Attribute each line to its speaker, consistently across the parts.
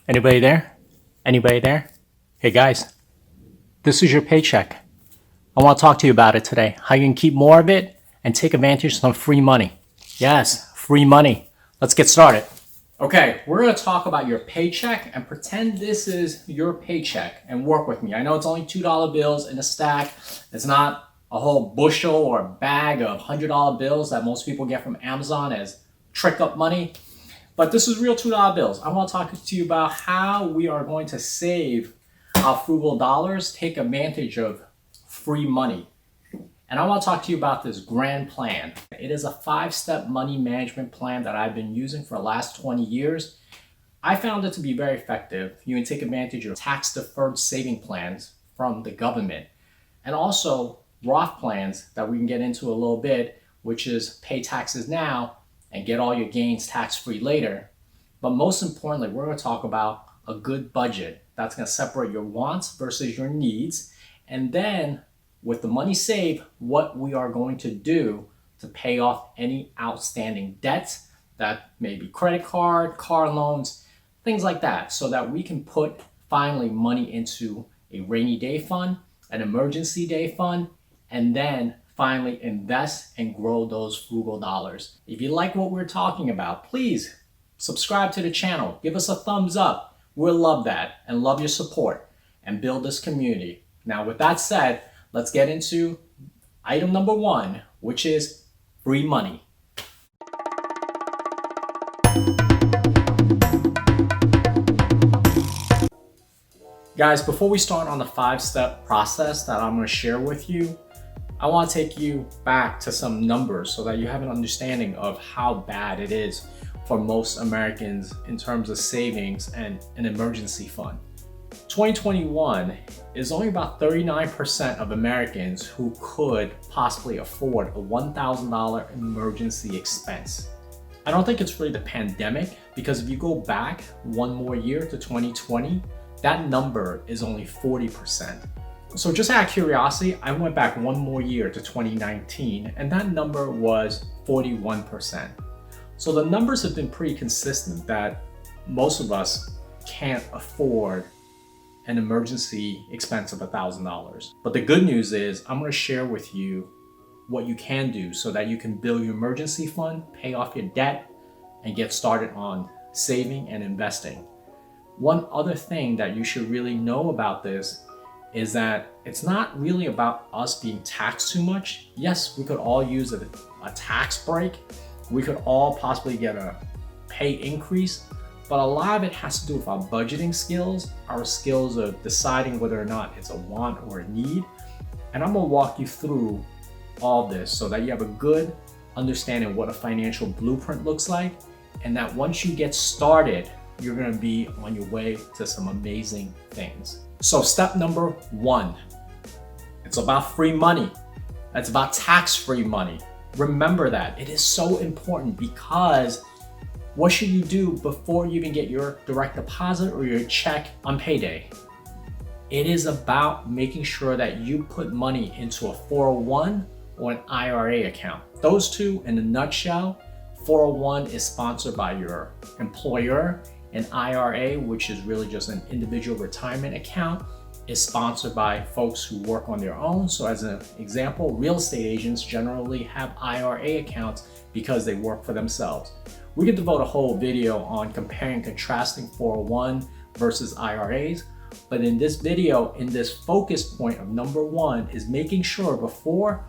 Speaker 1: Anybody there? Anybody there? Hey guys, this is your paycheck. I want to talk to you about it today. How you can keep more of it and take advantage of some free money. Yes, free money. Let's get started. Okay, we're going to talk about your paycheck and pretend this is your paycheck and work with me. I know it's only $2 bills in a stack. It's not a whole bushel or a bag of $100 bills that most people get from Amazon as trick up money. But this is real $2 bills. I want to talk to you about how we are going to save our frugal dollars, take advantage of free money. And I want to talk to you about this grand plan. It is a 5-step money management plan that I've been using for the last 20 years. I found it to be very effective. You can take advantage of tax-deferred saving plans from the government and also Roth plans that we can get into a little bit, which is pay taxes now and get all your gains tax-free later. But most importantly, we're going to talk about a good budget that's going to separate your wants versus your needs. And then with the money saved, what we are going to do to pay off any outstanding debts that may be credit card, car loans, things like that, so that we can put finally money into a rainy day fund, an emergency day fund, and then finally invest and grow those frugal dollars. If you like what we're talking about, please subscribe to the channel. Give us a thumbs up. We'll love that and love your support and build this community. Now, with that said, let's get into item number 1, which is free money. Guys, before we start on the 5-step process that I'm going to share with you, I want to take you back to some numbers so that you have an understanding of how bad it is for most Americans in terms of savings and an emergency fund. 2021 is only about 39% of Americans who could possibly afford a $1,000 emergency expense. I don't think it's really the pandemic, because if you go back one more year to 2020, that number is only 40%. So just out of curiosity, I went back one more year to 2019, and that number was 41%. So the numbers have been pretty consistent that most of us can't afford an emergency expense of $1,000. But the good news is I'm going to share with you what you can do so that you can build your emergency fund, pay off your debt, and get started on saving and investing. One other thing that you should really know about this is that it's not really about us being taxed too much. Yes, we could all use a tax break. We could all possibly get a pay increase, but a lot of it has to do with our budgeting skills, our skills of deciding whether or not it's a want or a need. And I'm gonna walk you through all this so that you have a good understanding of what a financial blueprint looks like, and that once you get started, you're gonna be on your way to some amazing things. So step number 1, it's about free money. It's about tax-free money. Remember that. It is so important, because what should you do before you even get your direct deposit or your check on payday? It is about making sure that you put money into a 401 or an IRA account. Those two, in a nutshell. 401 is sponsored by your employer. An IRA, which is really just an individual retirement account, is sponsored by folks who work on their own. So as an example, real estate agents generally have IRA accounts because they work for themselves. We could devote a whole video on comparing and contrasting 401 versus IRAs. But in this video, in this focus point of number 1 is making sure before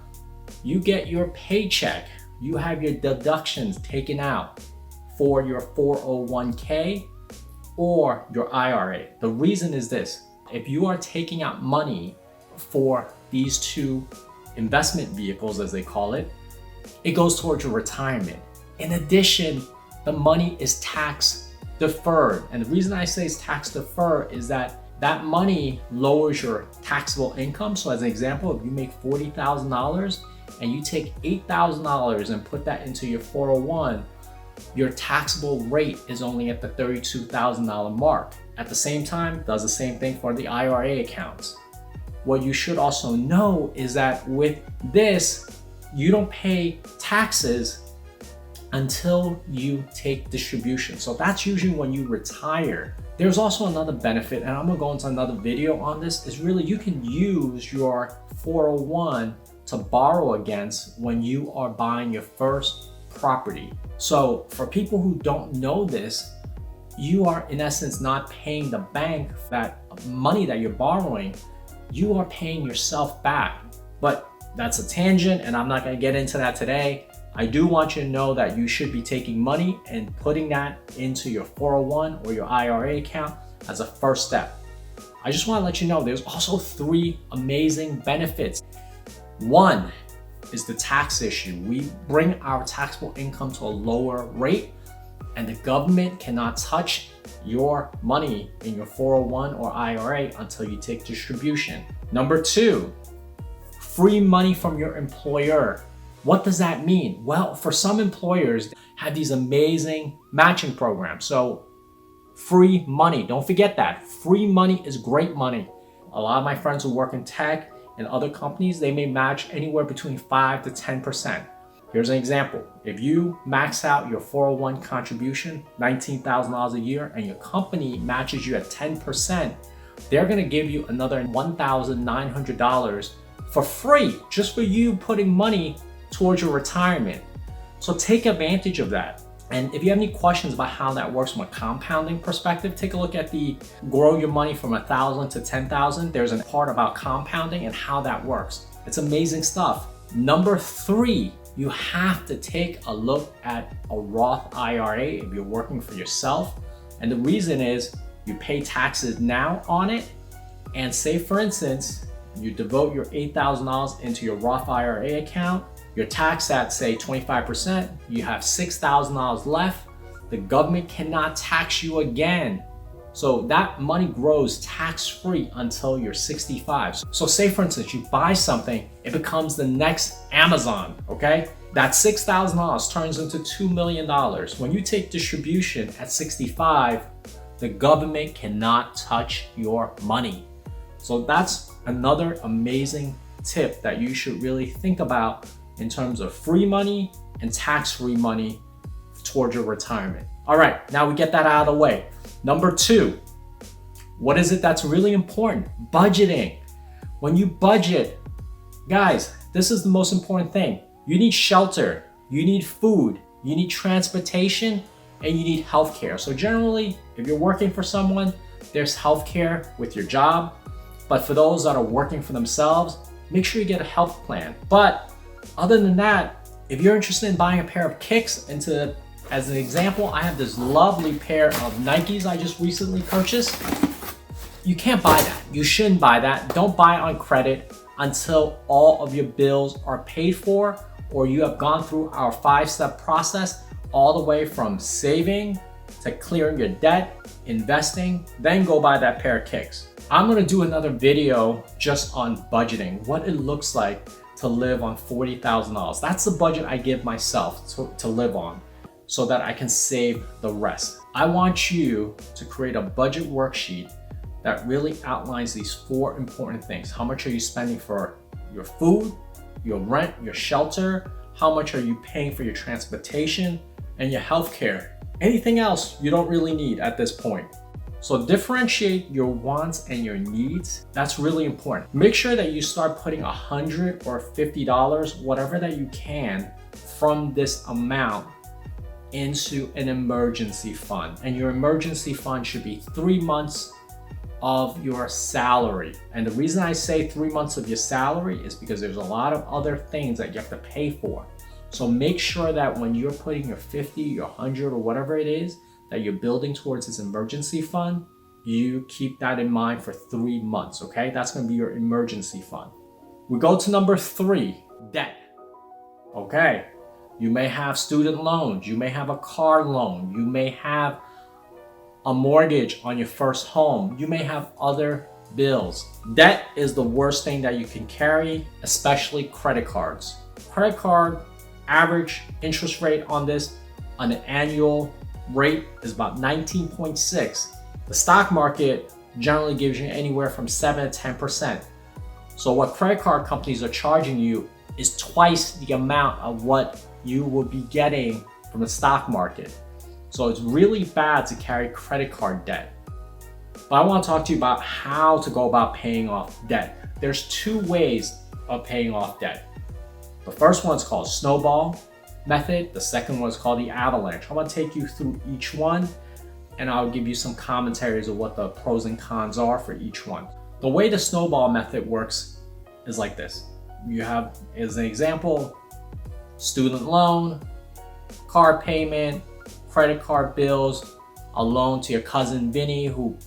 Speaker 1: you get your paycheck, you have your deductions taken out for your 401k or your IRA. The reason is this: if you are taking out money for these two investment vehicles, as they call it, it goes towards your retirement. In addition, the money is tax deferred. And the reason I say it's tax deferred is that that money lowers your taxable income. So as an example, if you make $40,000 and you take $8,000 and put that into your 401, your taxable rate is only at the $32,000 mark. At the same time, does the same thing for the IRA accounts. What you should also know is that with this, you don't pay taxes until you take distribution. So that's usually when you retire There's also another benefit, and I'm gonna go into another video on this, is really you can use your 401 to borrow against when you are buying your first property. So for people who don't know this, you are in essence not paying the bank that money that you're borrowing, you are paying yourself back. But that's a tangent and I'm not gonna get into that today. I do want you to know that you should be taking money and putting that into your 401 or your IRA account as a first step. I just wanna let you know there's also 3 amazing benefits. One is the tax issue. We bring our taxable income to a lower rate and the government cannot touch your money in your 401 or IRA until you take distribution. Number 2, free money from your employer. What does that mean? Well, for some employers, they have these amazing matching programs. So free money, don't forget that. Free money is great money. A lot of my friends who work in tech and other companies, they may match anywhere between 5 to 10%. Here's an example. If you max out your 401 contribution, $19,000 a year, and your company matches you at 10%, they're gonna give you another $1,900 for free, just for you putting money towards your retirement. So take advantage of that. And if you have any questions about how that works from a compounding perspective, take a look at the grow your money from 1,000 to 10,000. There's a part about compounding and how that works. It's amazing stuff. Number 3, you have to take a look at a Roth IRA if you're working for yourself. And the reason is you pay taxes now on it. And say for instance, you devote your $8,000 into your Roth IRA account, you're taxed at say 25%, you have $6,000 left, the government cannot tax you again. So that money grows tax-free until you're 65. So say for instance, you buy something, it becomes the next Amazon, okay? That $6,000 turns into $2 million. When you take distribution at 65, the government cannot touch your money. So that's another amazing tip that you should really think about in terms of free money and tax-free money towards your retirement. All right, now we get that out of the way. Number 2, what is it that's really important? Budgeting. When you budget, guys, this is the most important thing. You need shelter, you need food, you need transportation, and you need healthcare. So generally, if you're working for someone, there's healthcare with your job. But for those that are working for themselves, make sure you get a health plan. But other than that, if you're interested in buying a pair of kicks, as an example, I have this lovely pair of Nikes I just recently purchased. You can't buy that. You shouldn't buy that. Don't buy on credit until all of your bills are paid for or you have gone through our 5-step process all the way from saving to clearing your debt, investing, then go buy that pair of kicks. I'm gonna do another video just on budgeting, what it looks like to live on $40,000. That's the budget I give myself to live on so that I can save the rest. I want you to create a budget worksheet that really outlines these 4 important things. How much are you spending for your food, your rent, your shelter? How much are you paying for your transportation and your healthcare? Anything else you don't really need at this point. So differentiate your wants and your needs. That's really important. Make sure that you start putting $100 or $50, whatever that you can from this amount into an emergency fund. And your emergency fund should be 3 months of your salary. And the reason I say 3 months of your salary is because there's a lot of other things that you have to pay for. So make sure that when you're putting your 50, your 100 or whatever it is that you're building towards this emergency fund, you keep that in mind for 3 months, okay? That's gonna be your emergency fund. We go to number 3, debt. Okay, you may have student loans, you may have a car loan, you may have a mortgage on your first home, you may have other bills. Debt is the worst thing that you can carry, especially credit cards. Credit card average interest rate on this on an annual rate is about 19.6. The stock market generally gives you anywhere from 7 to 10%. So what credit card companies are charging you is twice the amount of what you would be getting from the stock market. So it's really bad to carry credit card debt. But I want to talk to you about how to go about paying off debt. There's two ways of paying off debt. The first one's called Snowball method. The second one's called the Avalanche. I'm going to take you through each one, and I'll give you some commentaries of what the pros and cons are for each one. The way the Snowball method works is like this. You have, as an example, student loan, car payment, credit card bills, a loan to your cousin Vinny, who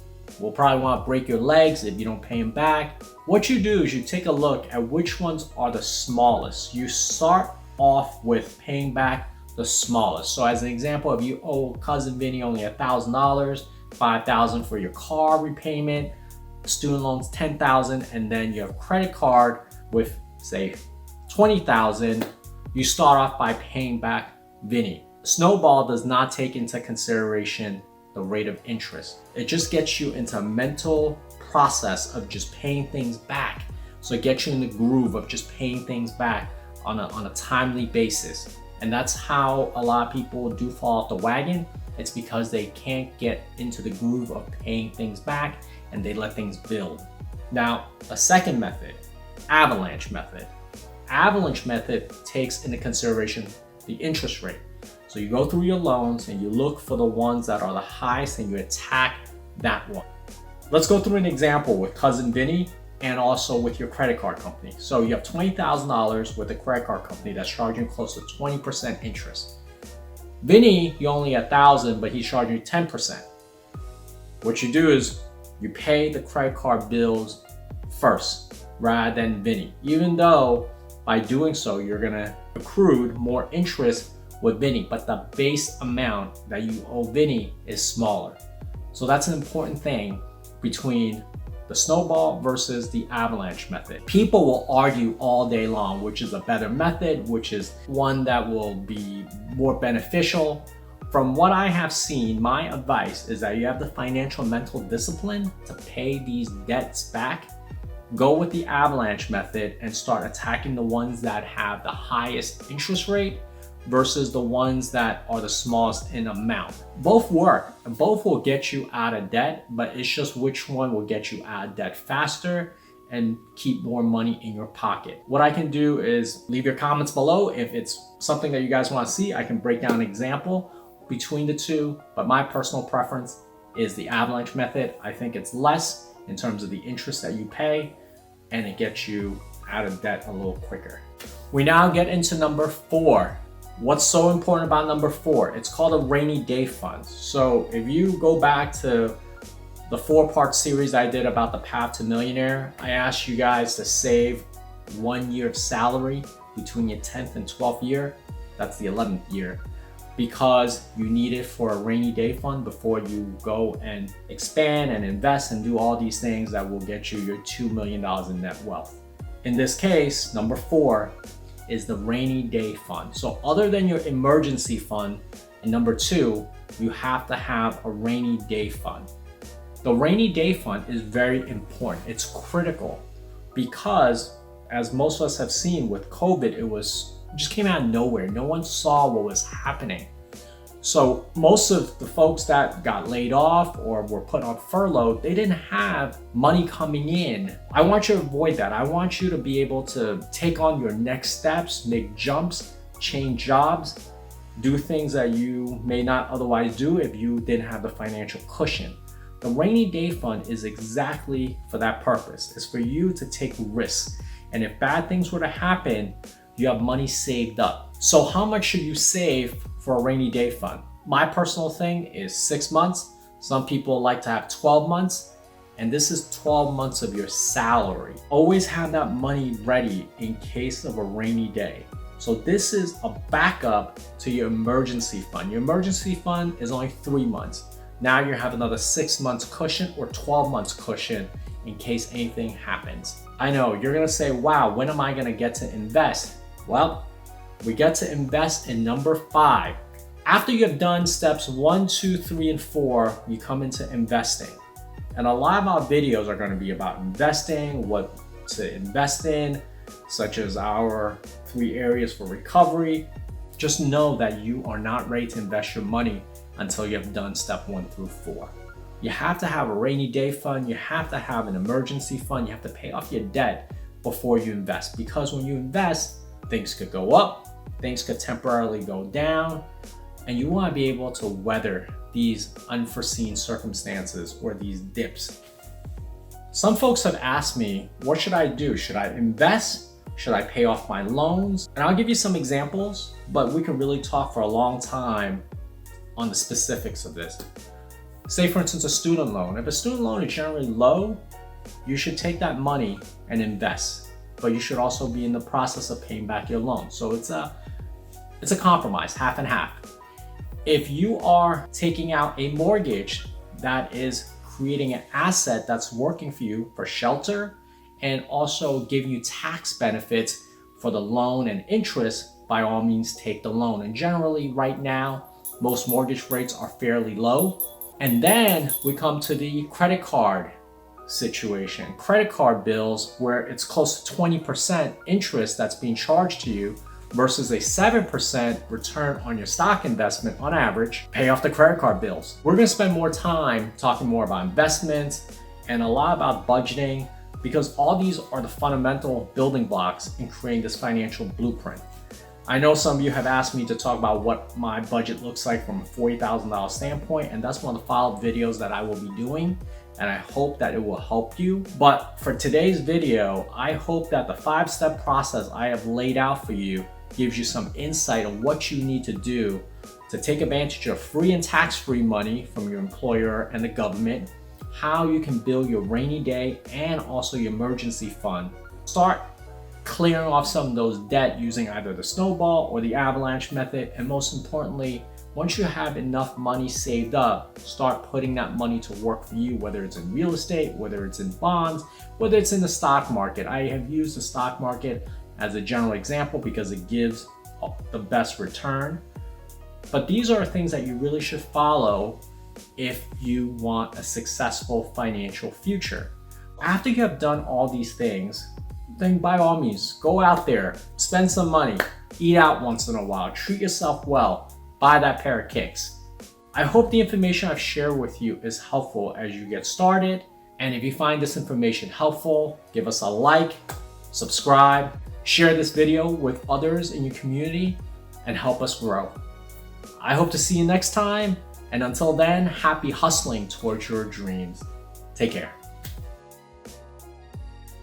Speaker 1: will probably want to break your legs if you don't pay him back. What you do is you take a look at which ones are the smallest. You start off with paying back the smallest. So as an example, if you owe cousin Vinny only $1,000, $5,000 for your car repayment, student loans $10,000, and then you have credit card with say $20,000, you start off by paying back Vinny. Snowball does not take into consideration the rate of interest. It just gets you into a mental process of just paying things back. So it gets you in the groove of just paying things back on a timely basis. And that's how a lot of people do fall off the wagon. It's because they can't get into the groove of paying things back and they let things build. Now, a second method, Avalanche method. Avalanche method takes into consideration the interest rate. So you go through your loans and you look for the ones that are the highest and you attack that one. Let's go through an example with cousin Vinny and also with your credit card company. So you have $20,000 with a credit card company that's charging close to 20% interest. Vinny, you only $1,000, but he's charging you 10%. What you do is you pay the credit card bills first rather than Vinny, even though by doing so you're gonna accrue more interest with Vinny, but the base amount that you owe Vinny is smaller. So that's an important thing between the Snowball versus the Avalanche method. People will argue all day long which is a better method, which is one that will be more beneficial. From what I have seen, my advice is that you have the financial mental discipline to pay these debts back. Go with the Avalanche method and start attacking the ones that have the highest interest rate versus the ones that are the smallest in amount. Both work and both will get you out of debt, but it's just which one will get you out of debt faster and keep more money in your pocket. What I can do is leave your comments below. If it's something that you guys want to see, I can break down an example between the two, but my personal preference is the Avalanche method. I think it's less in terms of the interest that you pay, and it gets you out of debt a little quicker. We now get into number 4. What's so important about number 4? It's called a rainy day fund. So if you go back to the 4-part series I did about the path to millionaire, I asked you guys to save 1 year of salary between your 10th and 12th year. That's the 11th year, because you need it for a rainy day fund before you go and expand and invest and do all these things that will get you your $2 million in net wealth. In this case, number 4 is the rainy day fund. So other than your emergency fund, and number 2, you have to have a rainy day fund. The rainy day fund is very important. It's critical because, as most of us have seen with COVID, it just came out of nowhere. No one saw what was happening. So most of the folks that got laid off or were put on furlough, they didn't have money coming in. I want you to avoid that. I want you to be able to take on your next steps, make jumps, change jobs, do things that you may not otherwise do if you didn't have the financial cushion. The rainy day fund is exactly for that purpose. It's for you to take risks. And if bad things were to happen, you have money saved up. So how much should you save for a rainy day fund? My personal thing is 6 months. Some people like to have 12 months, and this is 12 months of your salary. Always have that money ready in case of a rainy day. So this is a backup to your emergency fund. Your emergency fund is only 3 months. Now you have another 6 months cushion or 12 months cushion in case anything happens. I know you're gonna say, wow, when am I gonna get to invest? Well, we get to invest in number 5. After you have done steps 1, 2, 3, and 4, you come into investing. And a lot of our videos are going to be about investing, what to invest in, such as our 3 areas for recovery. Just know that you are not ready to invest your money until you have done step 1 through 4. You have to have a rainy day fund. You have to have an emergency fund. You have to pay off your debt before you invest, because when you invest, things could go up, things could temporarily go down, and you want to be able to weather these unforeseen circumstances or these dips. Some folks have asked me, what should I do? Should I invest? Should I pay off my loans? And I'll give you some examples, but we can really talk for a long time on the specifics of this. Say for instance, a student loan. If a student loan is generally low, you should take that money and invest, but you should also be in the process of paying back your loan. So it's a compromise, half and half. If you are taking out a mortgage that is creating an asset that's working for you for shelter and also giving you tax benefits for the loan and interest, by all means take the loan. And generally right now, most mortgage rates are fairly low. And then we come to the credit card situation. Credit card bills where it's close to 20% interest that's being charged to you versus a 7% return on your stock investment on average. Pay off the credit card bills. We're gonna spend more time talking more about investments and a lot about budgeting, because all these are the fundamental building blocks in creating this financial blueprint. I know some of you have asked me to talk about what my budget looks like from a $40,000 standpoint, and that's one of the follow-up videos that I will be doing, and I hope that it will help you. But for today's video, I hope that the 5-step process I have laid out for you gives you some insight on what you need to do to take advantage of free and tax-free money from your employer and the government, how you can build your rainy day and also your emergency fund. Start clearing off some of those debt using either the Snowball or the Avalanche method. And most importantly, once you have enough money saved up, start putting that money to work for you, whether it's in real estate, whether it's in bonds, whether it's in the stock market. I have used the stock market as a general example because it gives the best return. But these are things that you really should follow if you want a successful financial future. After you have done all these things, then by all means, go out there, spend some money, eat out once in a while, treat yourself well, buy that pair of kicks. I hope the information I've shared with you is helpful as you get started. And if you find this information helpful, give us a like, subscribe, share this video with others in your community, and help us grow. I hope to see you next time. And until then, happy hustling towards your dreams. Take care.